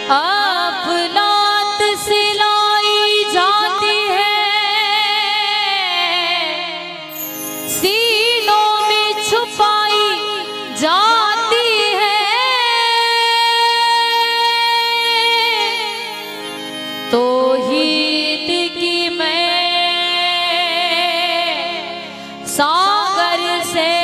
अफलात सिलाई जाती है, सीनों में छुपाई जाती है, तौहीद की मैं सागर से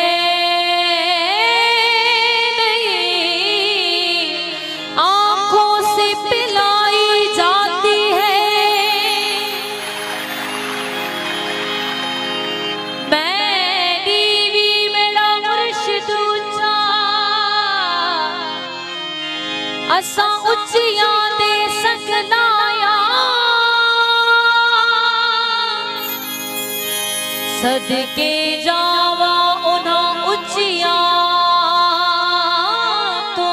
असा उच्चियां दे सकनाया, सदके जावा उन्हां उच्चियां तो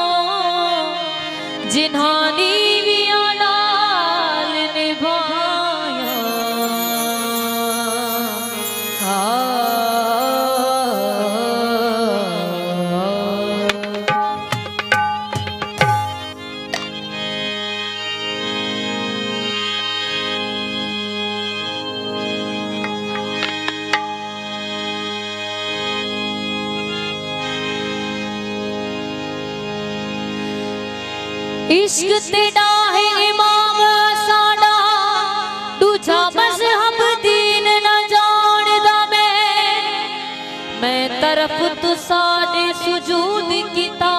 जिन्हां नीवियां नाल निभाया। इश्क तेरा है इमाम साडा, दूजा मजहब दीन न जानदा मैं तरफ तू साडे सुजूद कीता,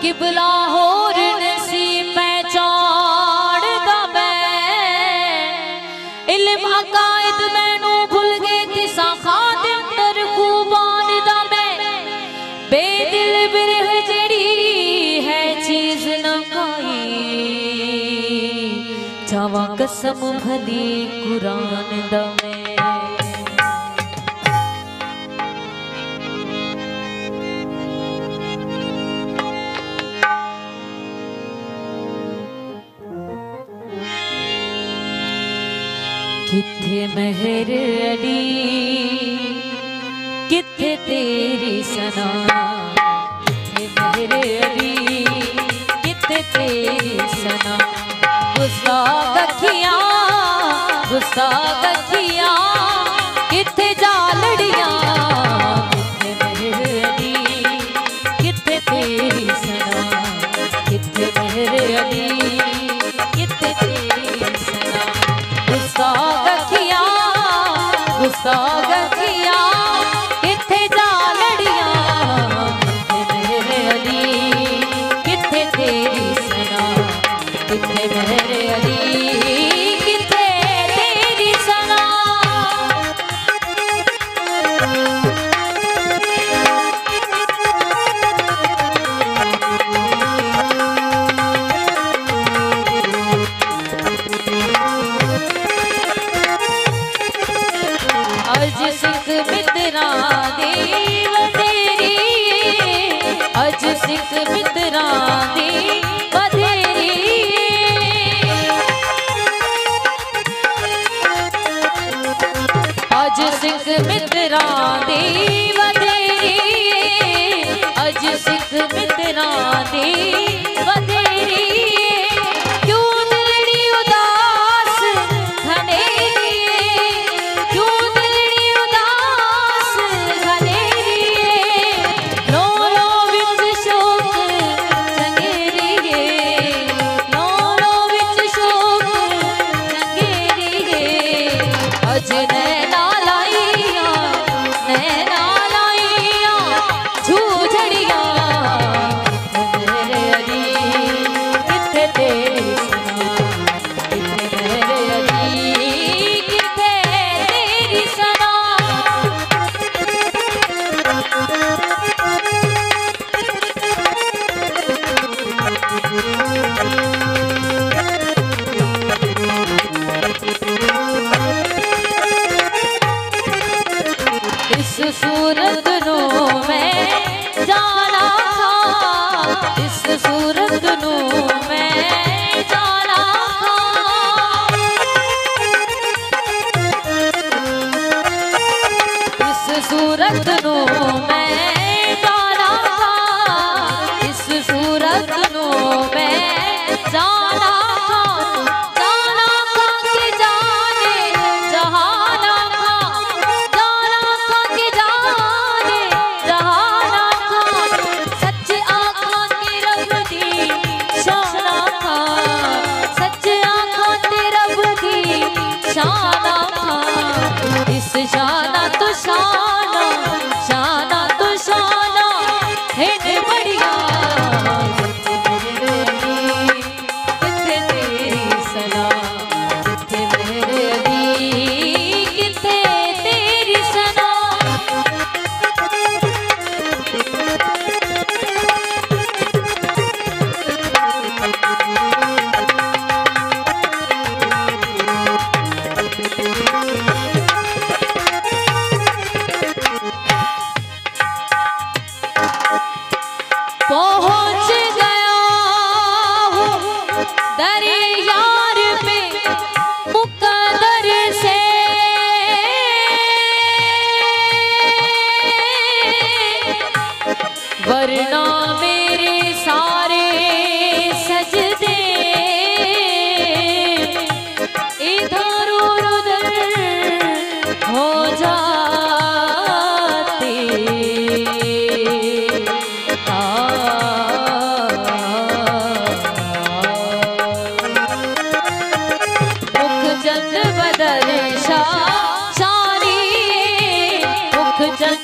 किबला होर नसी पहचानदा मैं। इल्म अकायद मैनू भुल गए तिसा खादिम दर कुर्बान दा मैं। बेदिल बिरह जड़ी है चीज न जावा कसम भली कुरान दा मैं। किथे मेहर अली किथे तेरी सना, किथे मेहर अली किथे तेरी सना। गुस्ताख अखियां गुस्ताख अखियां किथे जा लड़ियां, किथे मेहर अली किथे तेरी सना, किथे मेहर अली किथे तेरी सना। गुस्ताख अखियां गुस्ताख अखियां किथे जा लड़ियां, किथे मेहर अली किथे तेरी सना, किथे मेहर अली किथे तेरी सना। अज सिख मित्रा दी वधेरी, अज सिख मित्रा दी वधेरी। अज सिख मित्रा दी वधेरी, अज सिख मित्रा दी वधेरी। क्यों दिलड़ी उदास घनेरी, क्यों दिलड़ी उदास घनेरी। लो लो विच शोक चंगेरी, लो लो विच शोक चंगेरी। अज नैना लाइया नैना लाइया झूझड़ियां, मेरे अली किथे तेरी सना, किथे मेरे अली किथे तेरी सना। इस सूरत नू मैं जाना था, इस सूरत नू मैं जाना था। इस सूरत नू मैं जाना था, इस सूरत नू मैं जाना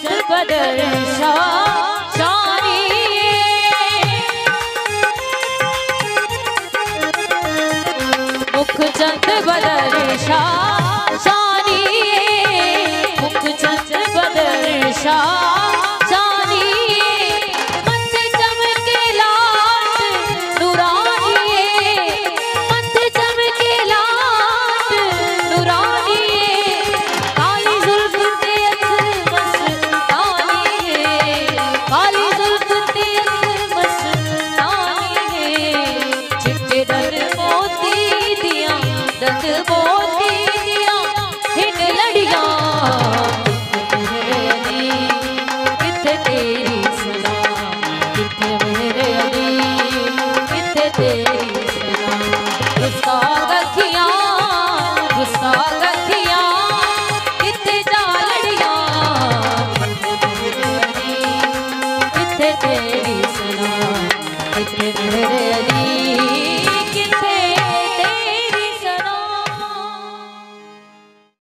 चंद बदर शारी मुख चंद बदर शारी